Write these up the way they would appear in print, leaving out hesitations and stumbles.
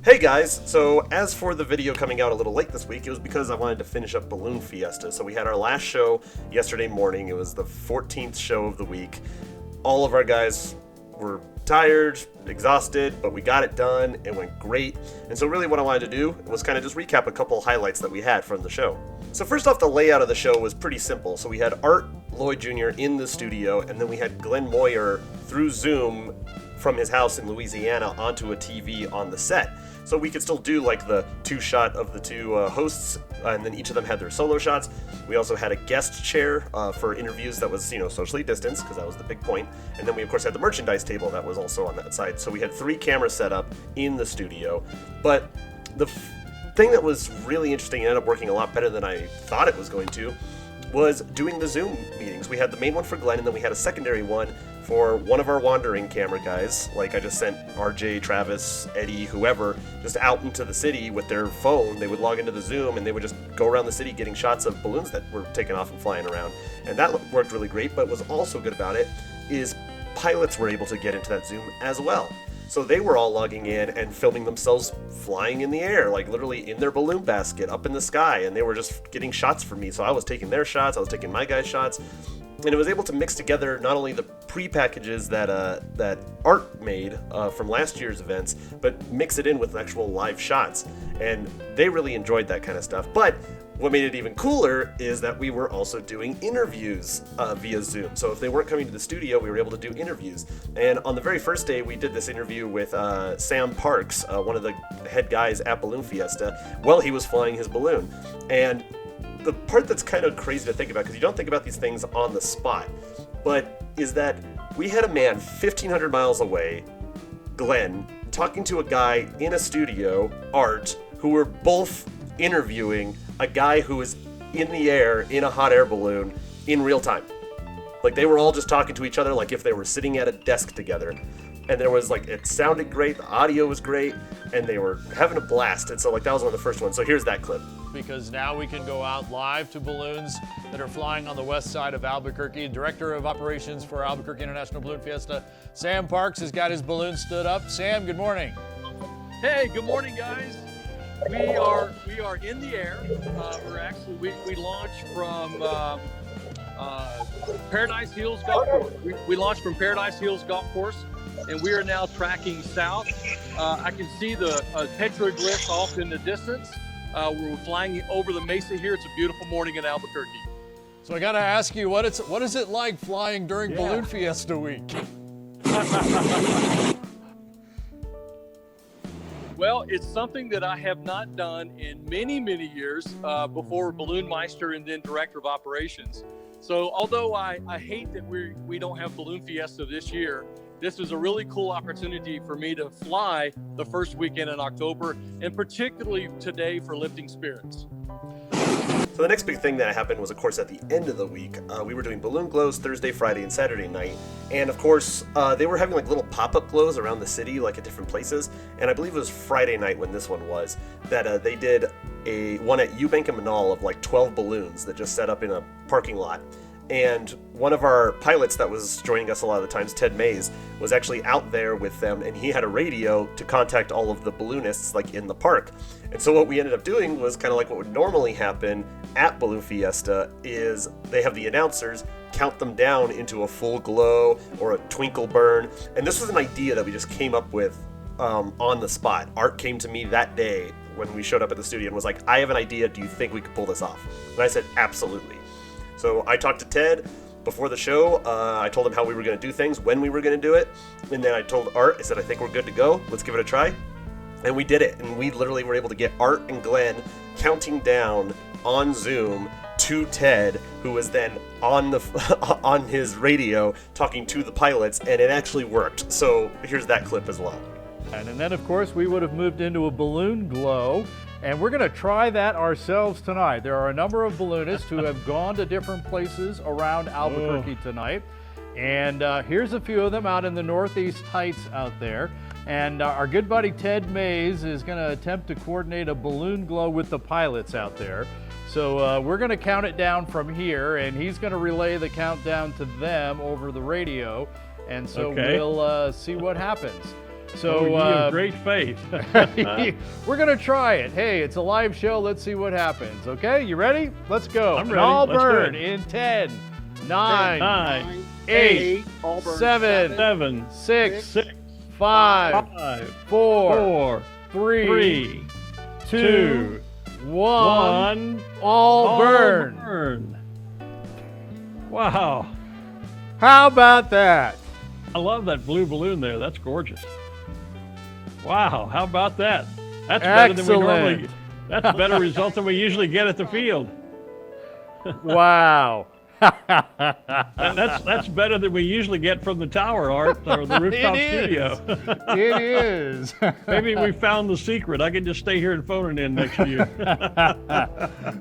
Hey guys, so as for the video coming out a little late this week, it was because I wanted to finish up Balloon Fiesta. So we had our last show yesterday morning. It was the 14th show of the week. All of our guys were tired, exhausted, but we got it done. It went great. And so really what I wanted to do was kind of just recap a couple highlights that we had from the show. So first off, the layout of the show was pretty simple. So we had Art Lloyd Jr. in the studio, and then we had Glenn Moyer through Zoom from his house in Louisiana onto a TV on the set. So we could still do like the two shot of the two hosts, and then each of them had their solo shots. We also had a guest chair for interviews that was, socially distanced, because that was the big point. And then we of course had the merchandise table that was also on that side. So we had 3 cameras set up in the studio. But the thing that was really interesting and ended up working a lot better than I thought it was going to was doing the Zoom meetings. We had the main one for Glenn, and then we had a secondary one for one of our wandering camera guys. Like I just sent RJ, Travis, Eddie, whoever, just out into the city with their phone. They would log into the Zoom and they would just go around the city getting shots of balloons that were taking off and flying around. And that worked really great, but what's also good about it is pilots were able to get into that Zoom as well. So they were all logging in and filming themselves flying in the air, like literally in their balloon basket up in the sky, and they were just getting shots for me. So I was taking their shots, I was taking my guys' shots, and it was able to mix together not only the pre-packages that Art made from last year's events, but mix it in with actual live shots. And they really enjoyed that kind of stuff. But what made it even cooler is that we were also doing interviews via Zoom. So if they weren't coming to the studio, we were able to do interviews. And on the very first day, we did this interview with Sam Parks, one of the head guys at Balloon Fiesta, while he was flying his balloon. And the part that's kind of crazy to think about, because you don't think about these things on the spot, but is that we had a man 1,500 miles away, Glenn, talking to a guy in a studio, Art, who were both interviewing a guy who was in the air in a hot air balloon in real time. Like they were all just talking to each other like if they were sitting at a desk together. And there was it sounded great, the audio was great, and they were having a blast. And so that was one of the first ones. So here's that clip. Because now we can go out live to balloons that are flying on the west side of Albuquerque. Director of Operations for Albuquerque International Balloon Fiesta, Sam Parks, has got his balloon stood up. Sam, good morning. Hey, good morning, guys. We are in the air. We launched from Paradise Hills Golf Course. We launched from Paradise Hills Golf Course, and we are now tracking south. I can see the petroglyphs off in the distance. We're flying over the mesa here. It's a beautiful morning in Albuquerque. So I got to ask you, what is it like flying during Balloon Fiesta week? Well, it's something that I have not done in many, many years before Balloon Meister and then Director of Operations. So although I hate that we don't have Balloon Fiesta this year, this is a really cool opportunity for me to fly the first weekend in October, and particularly today for Lifting Spirits. So the next big thing that happened was, of course, at the end of the week. We were doing balloon glows Thursday, Friday, and Saturday night. And of course, they were having little pop-up glows around the city, at different places. And I believe it was Friday night when this one was, that they did one at Eubank and Manal of 12 balloons that just set up in a parking lot. And one of our pilots that was joining us a lot of the times, Ted Mays, was actually out there with them, and he had a radio to contact all of the balloonists in the park. And so what we ended up doing was kind of what would normally happen at Balloon Fiesta is they have the announcers count them down into a full glow or a twinkle burn. And this was an idea that we just came up with on the spot. Art came to me that day when we showed up at the studio and was like, I have an idea, do you think we could pull this off? And I said, absolutely. So I talked to Ted before the show. I told him how we were going to do things, when we were going to do it. And then I told Art, I said, I think we're good to go. Let's give it a try. And we did it. And we literally were able to get Art and Glenn counting down on Zoom to Ted, who was then on on his radio talking to the pilots. And it actually worked. So here's that clip as well. And then, of course, we would have moved into a balloon glow. And we're going to try that ourselves tonight. There are a number of balloonists who have gone to different places around Albuquerque tonight. And here's a few of them out in the Northeast Heights out there. And our good buddy Ted Mays is going to attempt to coordinate a balloon glow with the pilots out there. So we're going to count it down from here, and he's going to relay the countdown to them over the radio. And so we'll see what happens. So you have great faith. we're going to try it. Hey, it's a live show. Let's see what happens. Okay, you ready? Let's go. I'm ready. All Let's do burn it. in 10, 9, 9, 8, all burn. 7, 7, 6, 6, 5, 5, 4, 4, 3, 3, 2, 1. 1. All burn. Burn. Wow. How about that? I love that blue balloon there. That's gorgeous. Wow. How about that? That's better than we normally. Excellent. That's a better result than we usually get at the field. Wow. That's better than we usually get from the tower, Art, or the rooftop It is. studio. It is. Maybe we found the secret. I can just stay here and phone it in next year.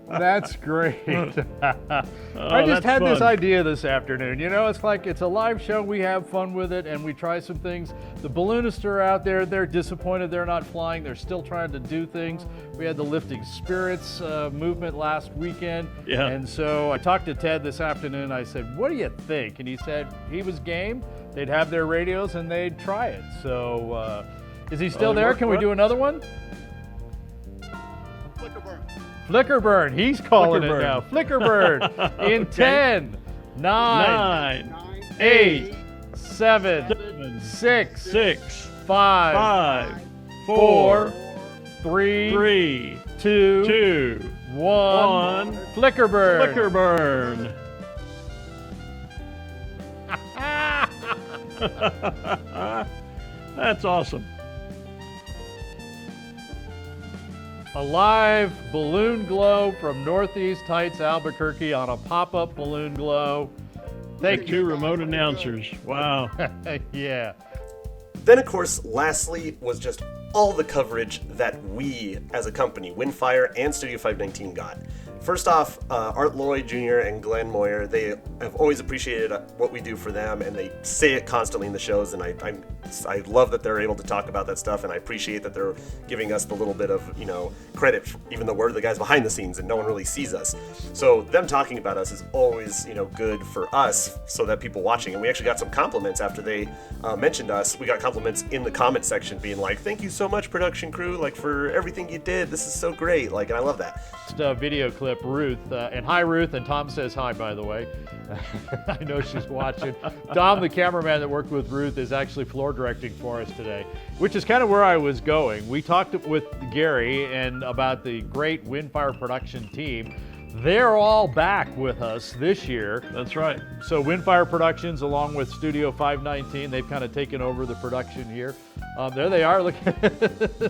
That's great. I just that's had this fun. idea this afternoon. You know, it's like it's a live show. We have fun with it, and we try some things. The balloonists are out there. They're disappointed they're not flying. They're still trying to do things. We had the Lifting Spirits movement last weekend. Yeah. And so I talked to Ted this afternoon. I said, what do you think? And he said he was game. They'd have their radios, and they'd try it. So is he still it there? worked Can we well. do another one? Flicker burn. Flicker burn. He's calling Flicker it burn. now. Flicker burn in Okay. 10, 9, 9, 8, 7, 7, 6, 6, 5, 5, 4, 3, 3, 2, 2, 1. 1. Flicker burn. Flicker burn. That's awesome. A live balloon glow from Northeast Heights, Albuquerque on a pop-up balloon glow. Thank you. 2 remote announcers. Wow. Yeah. Then, of course, lastly was just all the coverage that we, as a company, Windfire and Studio 519 got. First off, Art Lloyd Jr. and Glenn Moyer, they have always appreciated what we do for them, and they say it constantly in the shows, and I love that they're able to talk about that stuff, and I appreciate that they're giving us the little bit of, credit, even though we're the guys behind the scenes and no one really sees us. So them talking about us is always, good for us, so that people watching, and we actually got some compliments after they mentioned us. We got compliments in the comment section being like, thank you so much, production crew, for everything you did. This is so great, and I love that. Just video clip, Ruth, and hi Ruth, and Tom says hi, by the way. I know she's watching. Dom, the cameraman that worked with Ruth, is actually floor directing for us today, which is kind of where I was going. We talked with Gary and about the great Windfire production team. They're all back with us this year. That's right. So Windfire Productions, along with Studio 519, they've kind of taken over the production here. There they are. Look.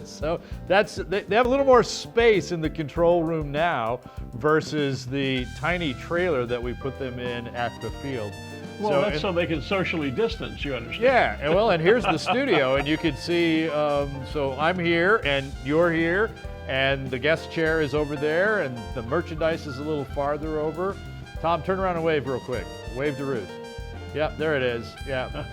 So they have a little more space in the control room now versus the tiny trailer that we put them in at the field. Well, that's so they can socially distance, you understand? Yeah, and here's the studio, and you can see, so I'm here, and you're here, and the guest chair is over there, and the merchandise is a little farther over. Tom, turn around and wave real quick. Wave to Ruth. Yep, there it is. Yeah.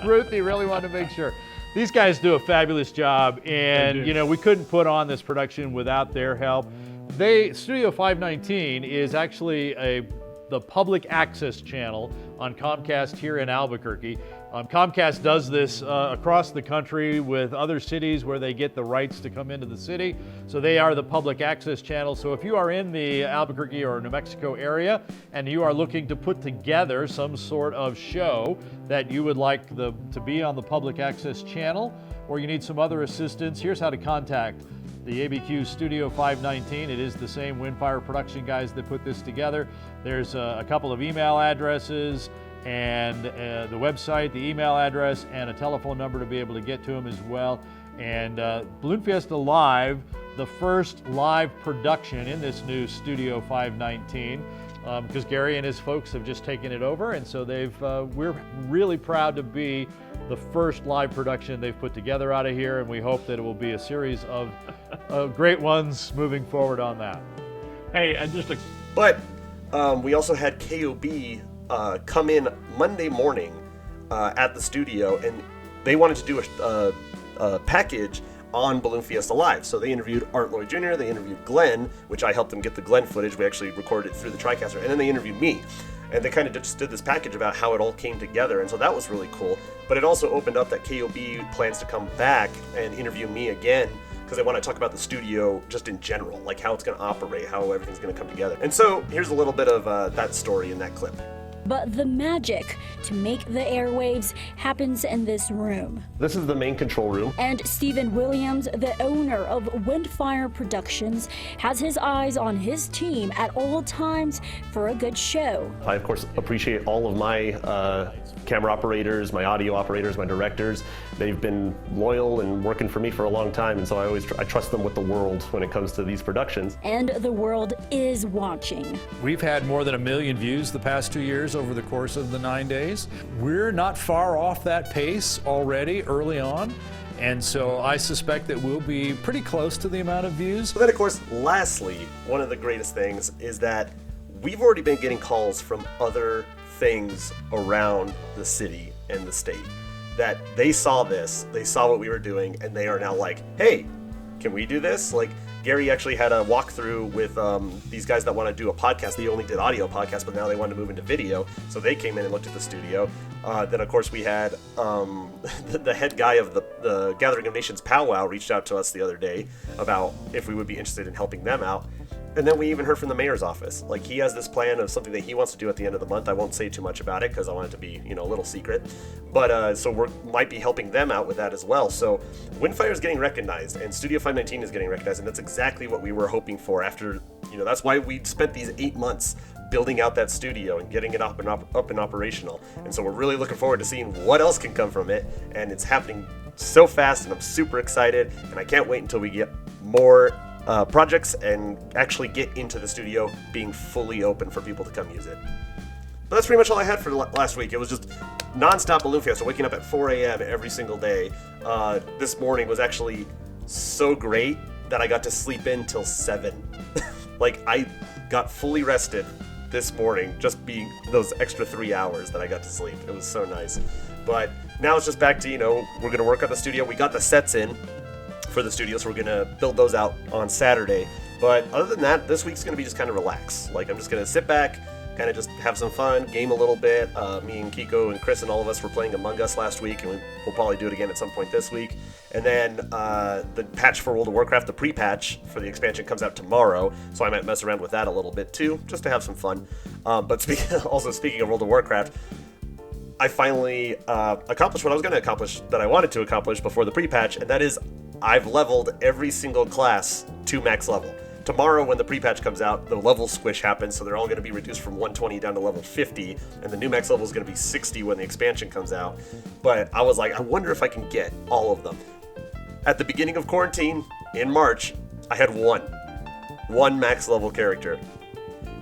Ruth, you really wanted to make sure. These guys do a fabulous job, and, we couldn't put on this production without their help. Studio 519 is actually the public access channel on Comcast here in Albuquerque. Comcast does this across the country with other cities where they get the rights to come into the city. So they are the public access channel. So if you are in the Albuquerque or New Mexico area and you are looking to put together some sort of show that you would like to be on the public access channel, or you need some other assistance, here's how to contact the ABQ Studio 519. It is the same Windfire production guys that put this together. There's a couple of email addresses and the website, the email address, and a telephone number to be able to get to them as well. And Balloon Fiesta Live, the first live production in this new Studio 519, because Gary and his folks have just taken it over, and so we're really proud to be the first live production they've put together out of here, and we hope that it will be a series of great ones moving forward on that. Hey, But we also had KOB come in Monday morning at the studio, and they wanted to do a package on Balloon Fiesta Live. So they interviewed Art Lloyd Jr., they interviewed Glenn, which I helped them get the Glenn footage. We actually recorded it through the TriCaster, and then they interviewed me. And they kind of just did this package about how it all came together, and so that was really cool. But it also opened up that KOB plans to come back and interview me again, because they want to talk about the studio just in general, like how it's going to operate, how everything's going to come together. And so here's a little bit of that story in that clip. But the magic to make the airwaves happens in this room. This is the main control room. And Stephen Williams, the owner of Windfire Productions, has his eyes on his team at all times for a good show. I, of course, appreciate all of my camera operators, my audio operators, my directors. They've been loyal and working for me for a long time, and so I trust them with the world when it comes to these productions. And the world is watching. We've had more than 1 million views the past 2 years over the course of the 9 days. We're not far off that pace already early on. And so I suspect that we'll be pretty close to the amount of views. But then, of course, lastly, one of the greatest things is that we've already been getting calls from other things around the city and the state that they saw this, they saw what we were doing, and they are now like, hey, can we do this? Like, Gary actually had a walkthrough with these guys that want to do a podcast. They only did audio podcasts, but now they want to move into video. So they came in and looked at the studio. Then, of course, we had the head guy of the Gathering of Nations powwow reached out to us the other day about if we would be interested in helping them out. And then we even heard from the mayor's office. Like, he has this plan of something that he wants to do at the end of the month. I won't say too much about it because I want it to be, a little secret. But so we might be helping them out with that as well. So Windfire is getting recognized, and Studio 519 is getting recognized, and that's exactly what we were hoping for. After, that's why we spent these 8 months building out that studio and getting it up and operational. And so we're really looking forward to seeing what else can come from it. And it's happening so fast, and I'm super excited. And I can't wait until we get more projects and actually get into the studio being fully open for people to come use it. But that's pretty much all I had for last week. It was just non-stop Balloon Fiesta, waking up at 4 a.m. every single day. This morning was actually so great that I got to sleep in till 7. Like, I got fully rested this morning, just being those extra 3 hours that I got to sleep. It was so nice. But now it's just back to, we're going to work on the studio. We got the sets in for the studio, so we're gonna build those out on Saturday. But other than that, this week's gonna be just kind of relax. Like, I'm just gonna sit back, kind of just have some fun, game a little bit. Me and Kiko and Chris and all of us were playing Among Us last week, and we'll probably do it again at some point this week. And then the patch for World of Warcraft, the pre-patch for the expansion, comes out tomorrow, so I might mess around with that a little bit too, just to have some fun. But speaking of World of Warcraft, I finally accomplished what I was going to accomplish, that I wanted to accomplish before the pre-patch, and that is I've leveled every single class to max level. Tomorrow, when the pre-patch comes out, the level squish happens, so they're all going to be reduced from 120 down to level 50, and the new max level is going to be 60 when the expansion comes out. But I was like, I wonder if I can get all of them. At the beginning of quarantine, in March, I had one max level character.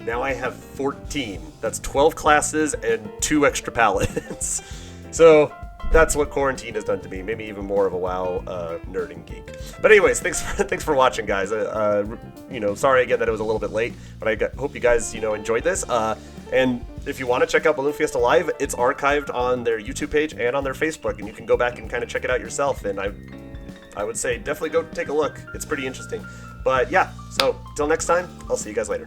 Now I have 14. That's 12 classes and 2 extra palettes. So that's what quarantine has done to me. Maybe even more of a WoW nerd and geek. But anyways, thanks for watching, guys. Sorry again that it was a little bit late, but I hope you guys enjoyed this. And if you want to check out Balloon Fiesta Live, it's archived on their YouTube page and on their Facebook, and you can go back and kind of check it out yourself. And I would say definitely go take a look. It's pretty interesting. But yeah, so till next time, I'll see you guys later.